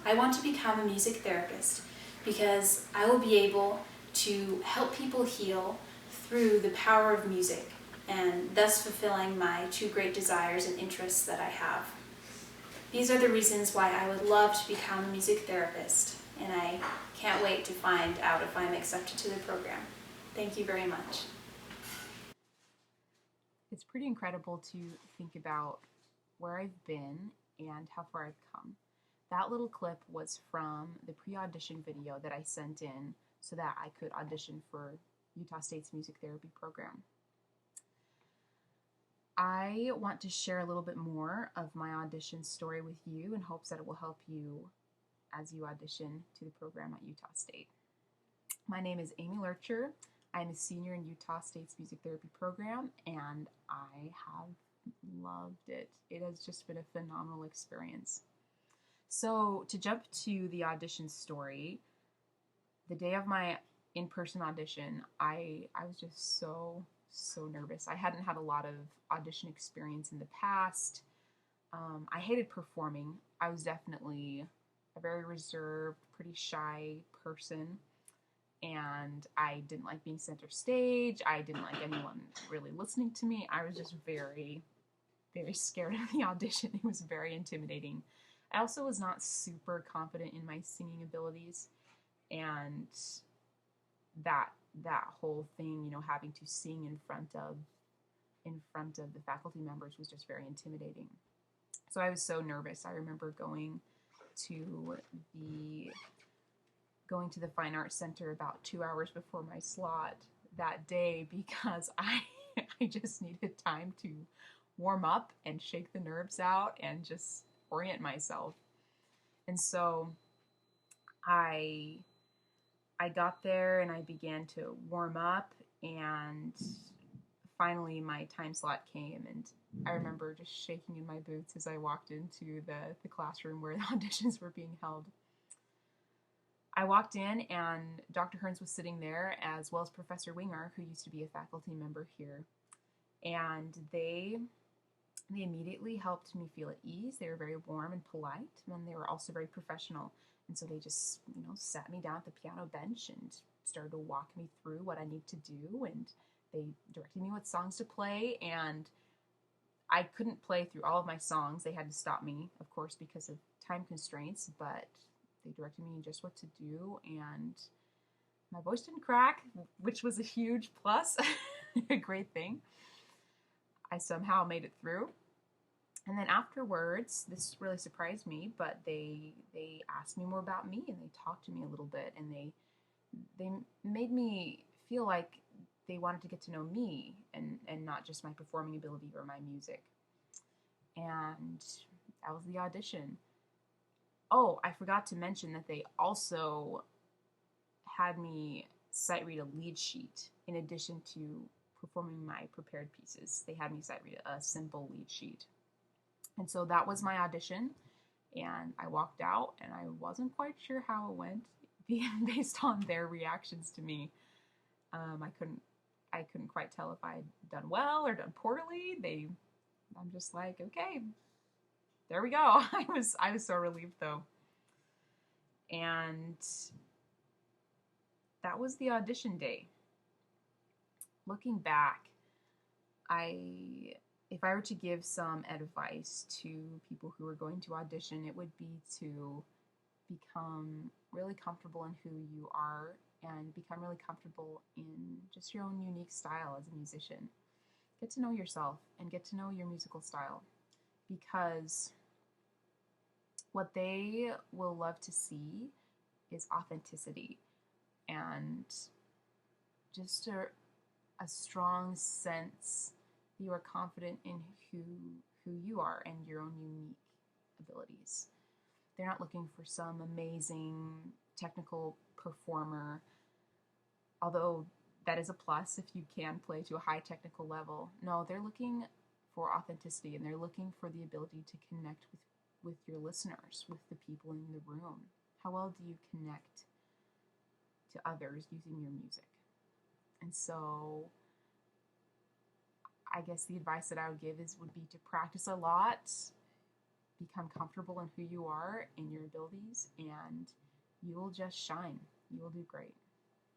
I want to become a music therapist because I will be able to help people heal through the power of music and thus fulfilling my two great desires and interests that I have. These are the reasons why I would love to become a music therapist, and I can't wait to find out if I'm accepted to the program. Thank you very much. It's pretty incredible to think about where I've been and how far I've come. That little clip was from the pre-audition video that I sent in so that I could audition for Utah State's music therapy program. I want to share a little bit more of my audition story with you in hopes that it will help you as you audition to the program at Utah State. My name is Amy Lurcher. I'm a senior in Utah State's music therapy program, and I have loved it. It has just been a phenomenal experience. So, to jump to the audition story, the day of my in-person audition, I was just so nervous. I hadn't had a lot of audition experience in the past. I hated performing. I was definitely a very reserved, pretty shy person, and I didn't like being center stage. I didn't like anyone really listening to me. I was just very scared of the audition. It was very intimidating. I also was not super confident in my singing abilities, and that whole thing, having to sing in front of the faculty members was just very intimidating. So I was so nervous. I remember to the going to the Fine Arts Center about 2 hours before my slot that day because I just needed time to warm up and shake the nerves out and just orient myself. And so I got there and I began to warm up, and finally my time slot came, and I remember just shaking in my boots as I walked into the classroom where the auditions were being held. I walked in and Dr. Hearns was sitting there, as well as Professor Winger, who used to be a faculty member here. And they immediately helped me feel at ease. They were very warm and polite, and they were also very professional. And so they just, sat me down at the piano bench and started to walk me through what I need to do. And they directed me what songs to play. And I couldn't play through all of my songs. They had to stop me, of course, because of time constraints, but they directed me in just what to do. And my voice didn't crack, which was a huge plus, a great thing. I somehow made it through. And then afterwards, this really surprised me, but they asked me more about me, and they talked to me a little bit, and they made me feel like they wanted to get to know me and not just my performing ability or my music. And that was the audition. Oh, I forgot to mention that they also had me sight read a lead sheet in addition to performing my prepared pieces. They had me sight read a simple lead sheet. And so that was my audition, and I walked out, and I wasn't quite sure how it went, based on their reactions to me. I couldn't quite tell if I'd done well or done poorly. I'm just like, okay, there we go. I was so relieved though, and that was the audition day. Looking back, if I were to give some advice to people who are going to audition, it would be to become really comfortable in who you are and become really comfortable in just your own unique style as a musician. Get to know yourself and get to know your musical style, because what they will love to see is authenticity and just a strong sense that you are confident in who you are and your own unique abilities. They're not looking for some amazing technical performer, although that is a plus if you can play to a high technical level. No, they're looking for authenticity, and they're looking for the ability to connect with your listeners, with the people in the room. How well do you connect to others using your music? And so I guess the advice that I would give would be to practice a lot, become comfortable in who you are and your abilities, and you will just shine. You will do great.